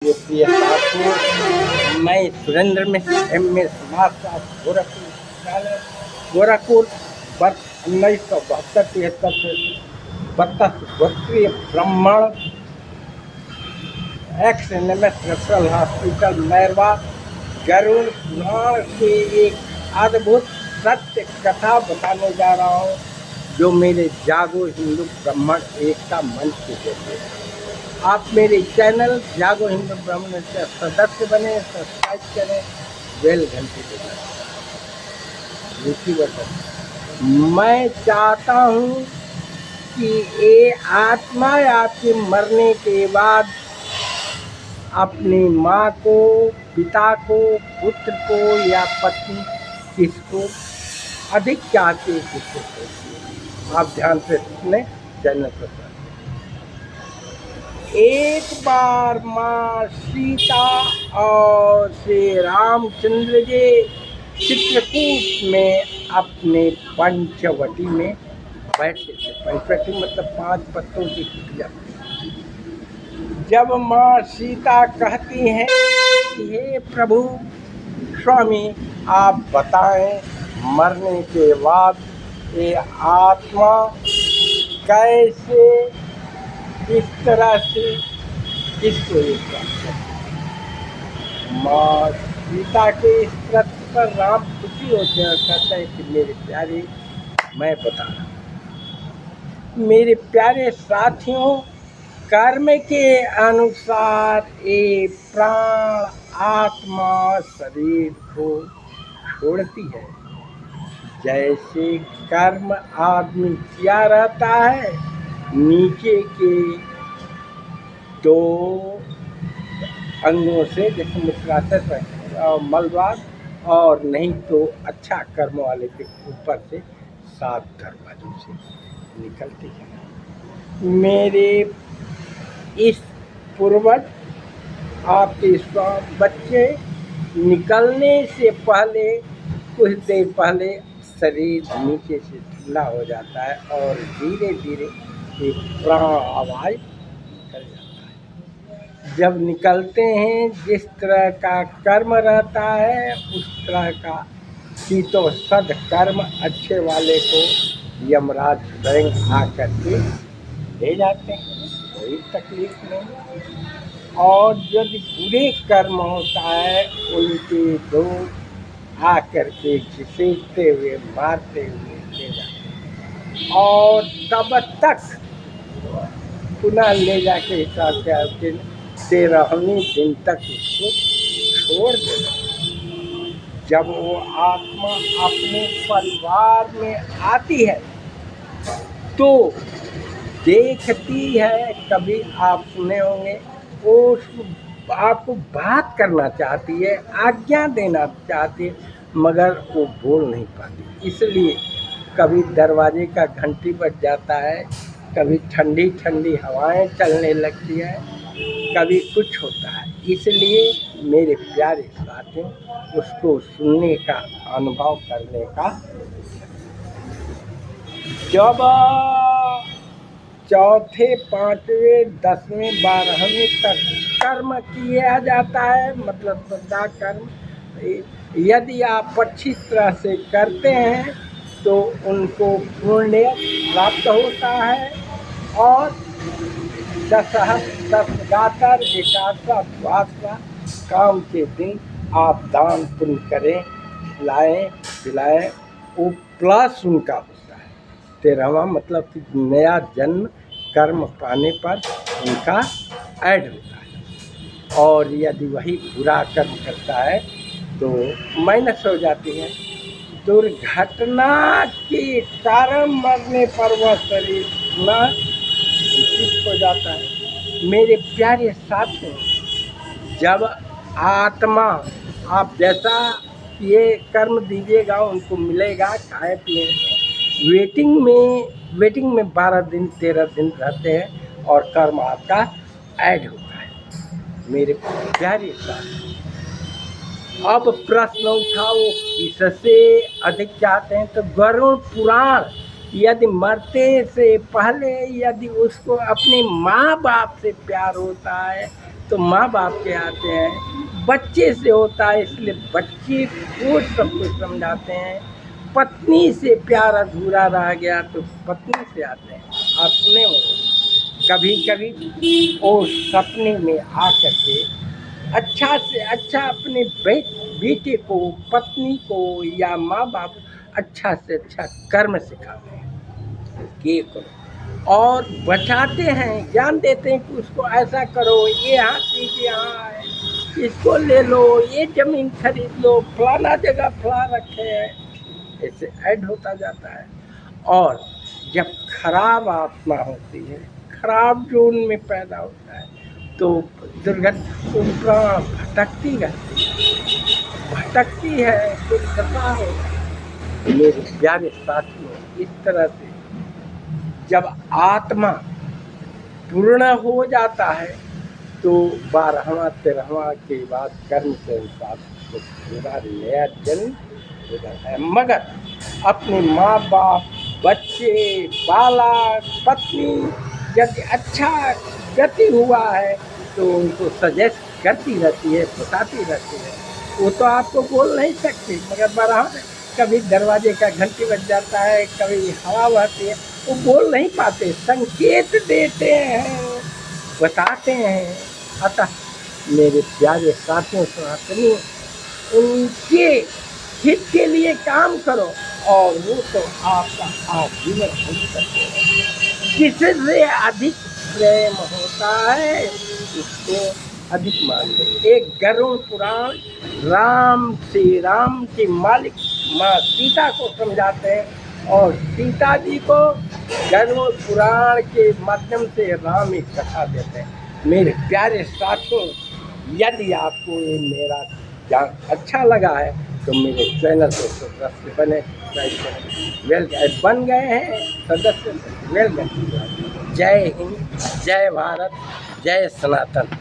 ये प्रिय साथियों, मैं सुरेंद्र मिश्र एम.ए. समाजशास्त्र गोरखपुर विश्वविद्यालय गोरखपुर वर्ष 1972-73 से 72 गोत्रीय ब्राह्मण एक्स-एन.एम.एस. रेफरल हॉस्पिटल मैरवा गरुड़ पुराण से एक अद्भुत सत्य कथा बताने जा रहा हूँ, जो मेरे जागो हिंदू ब्राह्मण एकता मंच के जरिए। आप मेरे चैनल जागो हिंदू ब्राह्मण से सदस्य बने, सब्सक्राइब करें, बेल घंटी बजाएं। रुचि बटन। मैं चाहता हूँ कि ये आत्मा आपके मरने के बाद अपनी माँ को, पिता को, पुत्र को या पत्नी किसको अधिक चाहते हैं, किसको सोचिए। आप ध्यान से सुने, चैनल पर। एक बार माँ सीता और श्री रामचंद्र जी चित्रकूट में अपने पंचवटी में बैठे थे। पंचवटी मतलब 5 पत्तों की कुटिया। जब माँ सीता कहती हैं कि हे प्रभु स्वामी, आप बताएं मरने के बाद ये आत्मा कैसे, इस तरह से किसको एक बात। माँ सीता के इस प्रश्न पर राम खुशी होते हैं और कहते हैं कि मेरे प्यारे, मैं बता रहा हूँ। मेरे प्यारे साथियों, कर्म के अनुसार ये प्राण आत्मा शरीर को छोड़ती है। जैसे कर्म आदमी किया रहता है, नीचे के 2 अंगों से, जैसे मूत्राशय और मलद्वार, और नहीं तो अच्छा कर्म वाले के ऊपर से 7 दरवाजों से निकलती है। मेरे इस पूर्वज आपके बच्चे निकलने से पहले, कुछ देर पहले शरीर नीचे से ठंडा हो जाता है और धीरे धीरे एक प्राण आवाज निकल जाता है। जब निकलते हैं, जिस तरह का कर्म रहता है उस तरह का शीतो सद कर्म अच्छे वाले को यमराज स्वयं आकर के ले जाते हैं, कोई तकलीफ नहीं। और जब बुरे कर्म होता है, उनके लोग आकर के घसीटते हुए, मारते हुए ले जाते हैं और तब तक पुनः ले जाके हिसाब के 13वें दिन तक उसको छोड़ देना। जब वो आत्मा अपने परिवार में आती है तो देखती है, कभी आप सुने होंगे, वो आपको बात करना चाहती है, आज्ञा देना चाहती है, मगर वो बोल नहीं पाती। इसलिए कभी दरवाजे का घंटी बज जाता है, कभी ठंडी ठंडी हवाएं चलने लगती है, कभी कुछ होता है। इसलिए मेरे प्यारे साथियों, उसको सुनने का, अनुभव करने का, जब 4, 5, 10, 12वें तक कर्म किया जाता है, मतलब श्रद्धा कर्म, यदि आप अच्छी तरह से करते हैं तो उनको पुण्य प्राप्त होता है। और 10 गाकर 11वां 12वां काम के दिन आप दान पुण्य करें, खिलाएं पिलाएं, वो प्लस उनका होता है। 13वां मतलब कि नया जन्म कर्म पाने पर उनका ऐड होता है। और यदि वही बुरा कर्म करता है तो माइनस हो जाती है। दुर्घटना के कारण मरने पर वह शरीर पुनः दूषित हो जाता है। मेरे प्यारे साथियों, जब आत्मा, आप जैसा ये कर्म दीजिएगा उनको मिलेगा, खाए पिए। वेटिंग में 12 दिन 13 दिन रहते हैं और कर्म आपका ऐड होता है। मेरे प्यारे साथियों, अब प्रश्न उठाओ, किससे अधिक चाहते हैं? तो गरुड़ पुराण, यदि मरते से पहले यदि उसको अपने माँ बाप से प्यार होता है तो माँ बाप के आते हैं, बच्चे से होता है इसलिए बच्चे को सब कुछ समझाते हैं, पत्नी से प्यार अधूरा रह गया तो पत्नी से आते हैं। आप सुने होंगे कभी कभी वो सपने में आकर के अच्छा से अच्छा अपने बेटे को, पत्नी को या माँ बाप अच्छा से अच्छा कर्म सिखाते हैं कि करो, और बचाते हैं, ज्ञान देते हैं कि उसको ऐसा करो, ये हाथी के यहाँ है, इसको ले लो, ये जमीन खरीद लो, फलाना जगह फला रखे हैं, ऐसे ऐड होता जाता है। और जब खराब आत्मा होती है, खराब जोन में पैदा होता है, तो दुर्घटना भटकती रहती है, भटकती है, कुछ दफा होता है। मेरे प्यारे साथियों, इस तरह से जब आत्मा पूर्ण हो जाता है तो 12वां 13वां के बाद कर्म के अनुसार तो पूरा नया जन्म होता है। मगर अपने माँ बाप, बच्चे, बालक, पत्नी यदि अच्छा गति हुआ है तो उनको सजेस्ट करती रहती है, बताती रहती है। वो तो आपको बोल नहीं सकती, मगर 12 कभी दरवाजे का घंटी बज जाता है, कभी हवा बहती है, वो बोल नहीं पाते, संकेत देते हैं, बताते हैं। अतः मेरे प्यारे साथियों सनातनी, उनके हित के लिए काम करो और वो तो आपका आजीवन हो सकते हैं। जिससे अधिक प्रेम होता है उसको अधिक मानते हैं। एक गरुड़ पुराण राम श्री राम की मालिक माँ सीता को समझाते हैं और सीता जी को गरुड़ पुराण के माध्यम से राम एक कथा देते हैं। मेरे प्यारे साथियों, यदि आपको ये मेरा ज्ञान अच्छा लगा है तो मेरे चैनल को सदस्य बने, वेलकम बन गए हैं सदस्य, वेलकम। जय हिंद, जय भारत, जय सनातन।